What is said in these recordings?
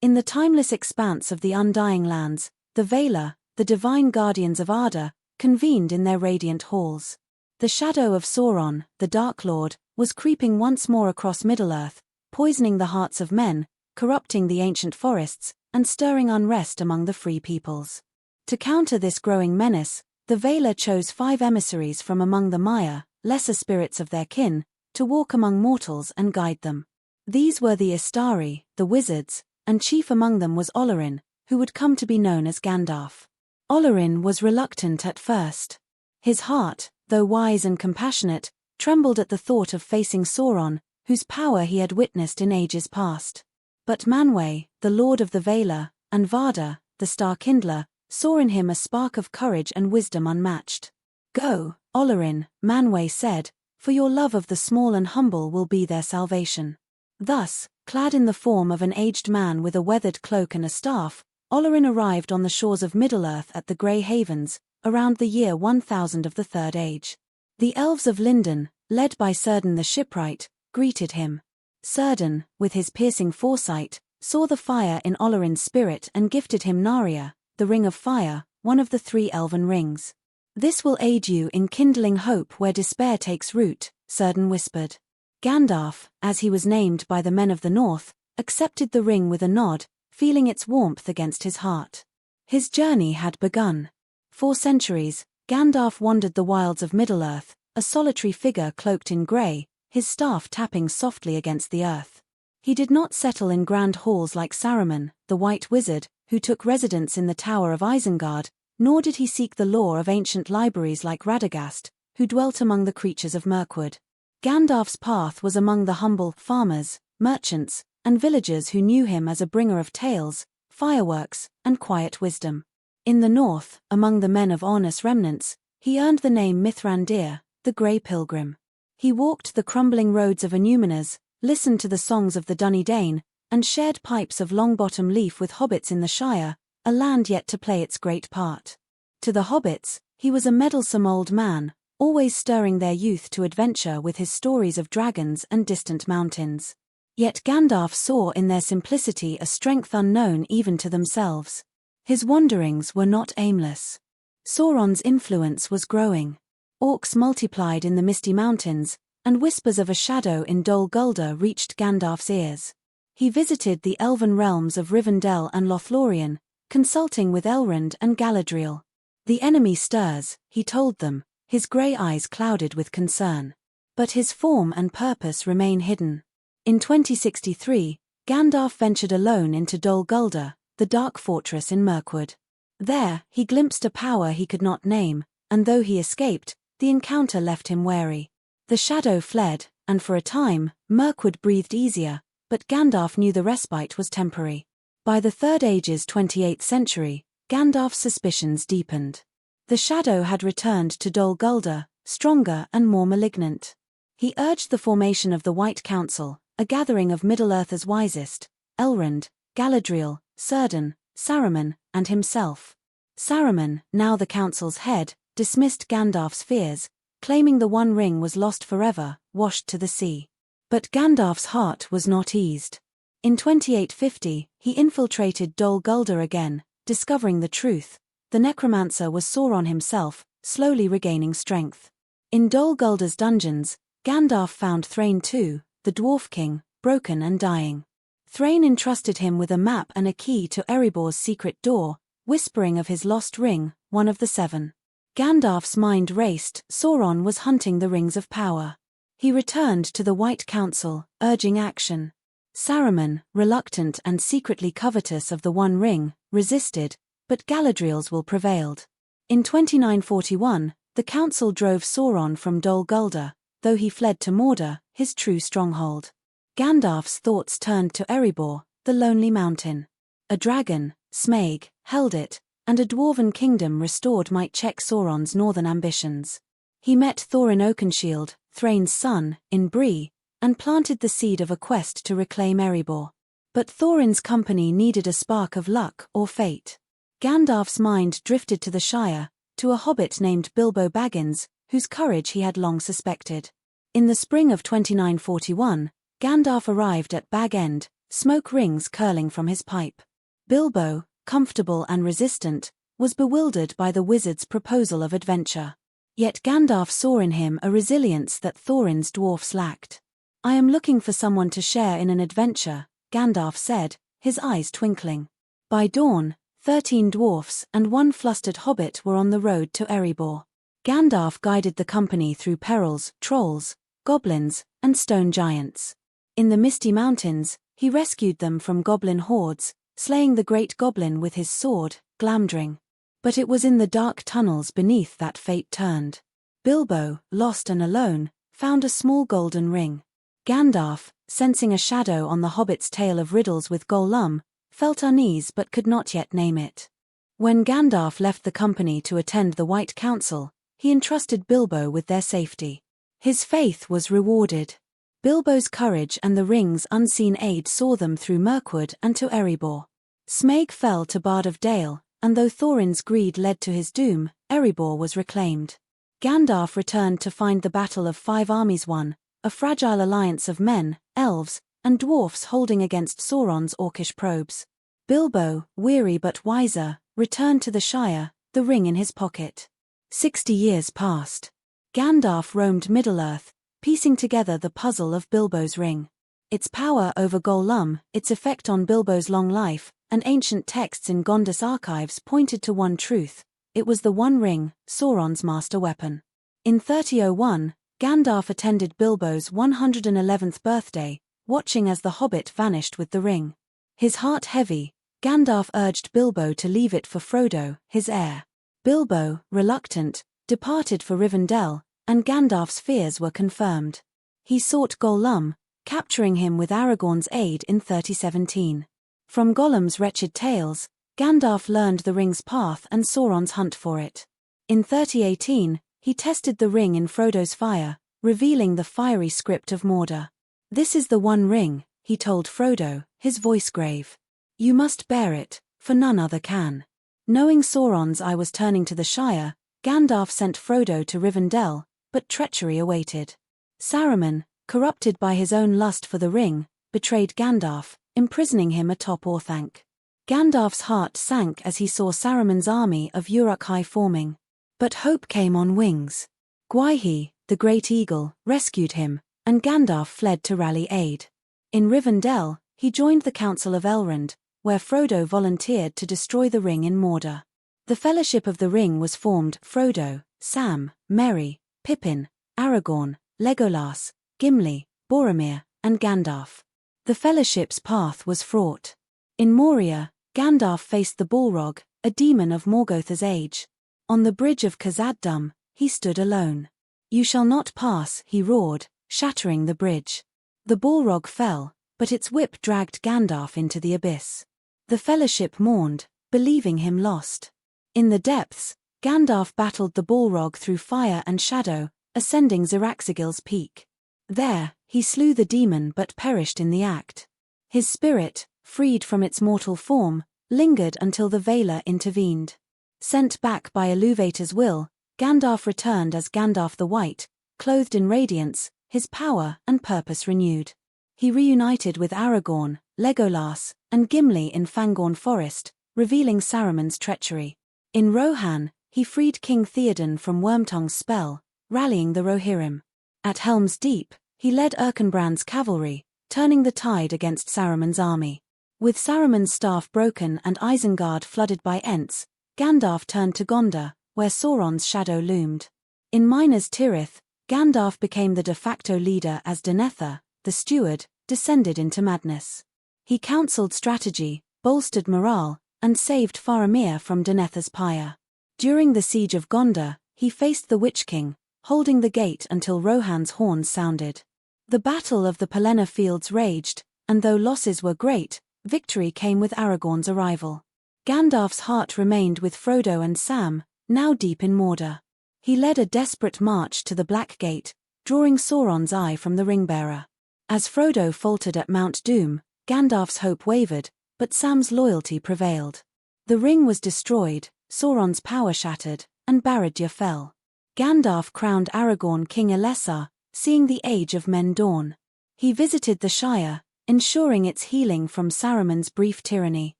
In the timeless expanse of the Undying Lands, the Valar, the divine guardians of Arda, convened in their radiant halls. The shadow of Sauron, the Dark Lord, was creeping once more across Middle-earth, poisoning the hearts of men, corrupting the ancient forests, and stirring unrest among the free peoples. To counter this growing menace, the Valar chose 5 emissaries from among the Maiar, lesser spirits of their kin, to walk among mortals and guide them. These were the Istari, the wizards, and chief among them was Olorin, who would come to be known as Gandalf. Olorin was reluctant at first. His heart, though wise and compassionate, trembled at the thought of facing Sauron, whose power he had witnessed in ages past. But Manwë, the lord of the Valar, and Varda, the star-kindler, saw in him a spark of courage and wisdom unmatched. "Go, Olorin," Manwë said, "for your love of the small and humble will be their salvation." Thus, clad in the form of an aged man with a weathered cloak and a staff, Olorin arrived on the shores of Middle-earth at the Grey Havens, around the year 1000 of the Third Age. The elves of Lindon, led by Círdan the shipwright, greeted him. Círdan, with his piercing foresight, saw the fire in Olorin's spirit and gifted him Narya, the Ring of Fire, one of the 3 elven rings. "This will aid you in kindling hope where despair takes root," Círdan whispered. Gandalf, as he was named by the men of the North, accepted the ring with a nod, feeling its warmth against his heart. His journey had begun. For centuries, Gandalf wandered the wilds of Middle-earth, a solitary figure cloaked in grey, his staff tapping softly against the earth. He did not settle in grand halls like Saruman, the White Wizard, who took residence in the Tower of Isengard, nor did he seek the lore of ancient libraries like Radagast, who dwelt among the creatures of Mirkwood. Gandalf's path was among the humble farmers, merchants, and villagers who knew him as a bringer of tales, fireworks, and quiet wisdom. In the north, among the men of Ornus remnants, he earned the name Mithrandir, the Grey Pilgrim. He walked the crumbling roads of Anúminas, listened to the songs of the Dunedain, and shared pipes of Longbottom Leaf with hobbits in the Shire, a land yet to play its great part. To the hobbits, he was a meddlesome old man, always stirring their youth to adventure with his stories of dragons and distant mountains. Yet Gandalf saw in their simplicity a strength unknown even to themselves. His wanderings were not aimless. Sauron's influence was growing. Orcs multiplied in the misty mountains, and whispers of a shadow in Dol Guldur reached Gandalf's ears. He visited the elven realms of Rivendell and Lothlorien, consulting with Elrond and Galadriel. "The enemy stirs," he told them, his grey eyes clouded with concern. But his form and purpose remain hidden. In 2063, Gandalf ventured alone into Dol Guldur, the dark fortress in Mirkwood. There, he glimpsed a power he could not name, and though he escaped, the encounter left him wary. The shadow fled, and for a time, Mirkwood breathed easier, but Gandalf knew the respite was temporary. By the Third Age's 28th century, Gandalf's suspicions deepened. The shadow had returned to Dol Guldur, stronger and more malignant. He urged the formation of the White Council, a gathering of Middle-earth's wisest, Elrond, Galadriel, Círdan, Saruman, and himself. Saruman, now the council's head, dismissed Gandalf's fears, claiming the One Ring was lost forever, washed to the sea. But Gandalf's heart was not eased. In 2850, he infiltrated Dol Guldur again, discovering the truth. The necromancer was Sauron himself, slowly regaining strength. In Dol Guldur's dungeons, Gandalf found Thrain II, the Dwarf King, broken and dying. Thrain entrusted him with a map and a key to Erebor's secret door, whispering of his lost ring, one of the 7. Gandalf's mind raced. Sauron was hunting the rings of power. He returned to the White Council, urging action. Saruman, reluctant and secretly covetous of the One Ring, resisted, but Galadriel's will prevailed. In 2941, the council drove Sauron from Dol Guldur, though he fled to Mordor, his true stronghold. Gandalf's thoughts turned to Erebor, the lonely mountain. A dragon, Smaug, held it, and a dwarven kingdom restored might check Sauron's northern ambitions. He met Thorin Oakenshield, Thrain's son, in Bree, and planted the seed of a quest to reclaim Erebor. But Thorin's company needed a spark of luck or fate. Gandalf's mind drifted to the Shire, to a hobbit named Bilbo Baggins, whose courage he had long suspected. In the spring of 2941, Gandalf arrived at Bag End, smoke rings curling from his pipe. Bilbo, comfortable and resistant, was bewildered by the wizard's proposal of adventure. Yet Gandalf saw in him a resilience that Thorin's dwarfs lacked. "I am looking for someone to share in an adventure," Gandalf said, his eyes twinkling. By dawn, 13 dwarfs and 1 flustered hobbit were on the road to Erebor. Gandalf guided the company through perils, trolls, goblins, and stone giants. In the misty mountains, he rescued them from goblin hordes, slaying the great goblin with his sword, Glamdring. But it was in the dark tunnels beneath that fate turned. Bilbo, lost and alone, found a small golden ring. Gandalf, sensing a shadow on the hobbit's tale of riddles with Gollum, felt unease but could not yet name it. When Gandalf left the company to attend the White Council, he entrusted Bilbo with their safety. His faith was rewarded. Bilbo's courage and the ring's unseen aid saw them through Mirkwood and to Erebor. Smaug fell to Bard of Dale, and though Thorin's greed led to his doom, Erebor was reclaimed. Gandalf returned to find the Battle of 5 Armies won, a fragile alliance of men, elves, and dwarfs holding against Sauron's orcish probes. Bilbo, weary but wiser, returned to the Shire, the ring in his pocket. 60 years passed. Gandalf roamed Middle-earth, piecing together the puzzle of Bilbo's ring. Its power over Gollum, its effect on Bilbo's long life, and ancient texts in Gondor's archives pointed to one truth: it was the One Ring, Sauron's master weapon. In 3001, Gandalf attended Bilbo's 111th birthday, watching as the hobbit vanished with the ring. His heart heavy, Gandalf urged Bilbo to leave it for Frodo, his heir. Bilbo, reluctant, departed for Rivendell, and Gandalf's fears were confirmed. He sought Gollum, capturing him with Aragorn's aid in 3017. From Gollum's wretched tales, Gandalf learned the ring's path and Sauron's hunt for it. In 3018, he tested the ring in Frodo's fire, revealing the fiery script of Mordor. "This is the One Ring," he told Frodo, his voice grave. "You must bear it, for none other can." Knowing Sauron's eye was turning to the Shire, Gandalf sent Frodo to Rivendell, but treachery awaited. Saruman, corrupted by his own lust for the ring, betrayed Gandalf, imprisoning him atop Orthanc. Gandalf's heart sank as he saw Saruman's army of Uruk-hai forming. But hope came on wings. Gwaihir, the great eagle, rescued him, and Gandalf fled to rally aid. In Rivendell, he joined the Council of Elrond, where Frodo volunteered to destroy the ring in Mordor. The Fellowship of the Ring was formed: Frodo, Sam, Merry, Pippin, Aragorn, Legolas, Gimli, Boromir, and Gandalf. The Fellowship's path was fraught. In Moria, Gandalf faced the Balrog, a demon of Morgotha's age. On the bridge of Khazad-dûm, he stood alone. "You shall not pass," he roared, shattering the bridge. The Balrog fell, but its whip dragged Gandalf into the abyss. The Fellowship mourned, believing him lost. In the depths, Gandalf battled the Balrog through fire and shadow, ascending Ziraxigil's peak. There, he slew the demon but perished in the act. His spirit, freed from its mortal form, lingered until the Valar intervened. Sent back by Iluvatar's will, Gandalf returned as Gandalf the White, clothed in radiance, his power and purpose renewed. He reunited with Aragorn, Legolas, and Gimli in Fangorn Forest, revealing Saruman's treachery. In Rohan, he freed King Theoden from Wormtongue's spell, rallying the Rohirrim. At Helm's Deep, he led Erkenbrand's cavalry, turning the tide against Saruman's army. With Saruman's staff broken and Isengard flooded by Ents, Gandalf turned to Gondor, where Sauron's shadow loomed. In Minas Tirith, Gandalf became the de facto leader as Denethor, the steward, descended into madness. He counseled strategy, bolstered morale, and saved Faramir from Denethor's pyre. During the siege of Gondor, he faced the Witch King, holding the gate until Rohan's horns sounded. The Battle of the Pelennor Fields raged, and though losses were great, victory came with Aragorn's arrival. Gandalf's heart remained with Frodo and Sam, now deep in Mordor. He led a desperate march to the Black Gate, drawing Sauron's eye from the Ringbearer. As Frodo faltered at Mount Doom, Gandalf's hope wavered, but Sam's loyalty prevailed. The ring was destroyed, Sauron's power shattered, and Barad-dûr fell. Gandalf crowned Aragorn King Elessar, seeing the age of men dawn. He visited the Shire, ensuring its healing from Saruman's brief tyranny.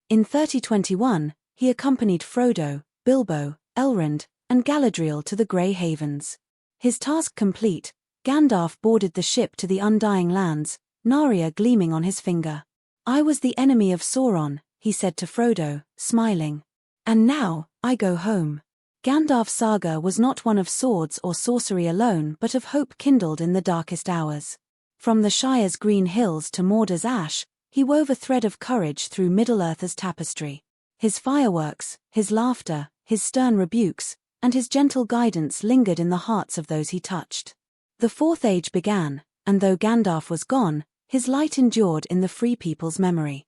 In 3021, he accompanied Frodo, Bilbo, Elrond, and Galadriel to the Grey Havens. His task complete, Gandalf boarded the ship to the Undying Lands, Narya gleaming on his finger. "I was the enemy of Sauron," he said to Frodo, smiling. "And now, I go home." Gandalf's saga was not one of swords or sorcery alone but of hope kindled in the darkest hours. From the Shire's green hills to Mordor's ash, he wove a thread of courage through Middle-earth's tapestry. His fireworks, his laughter, his stern rebukes, and his gentle guidance lingered in the hearts of those he touched. The Fourth Age began, and though Gandalf was gone, his light endured in the Free People's memory.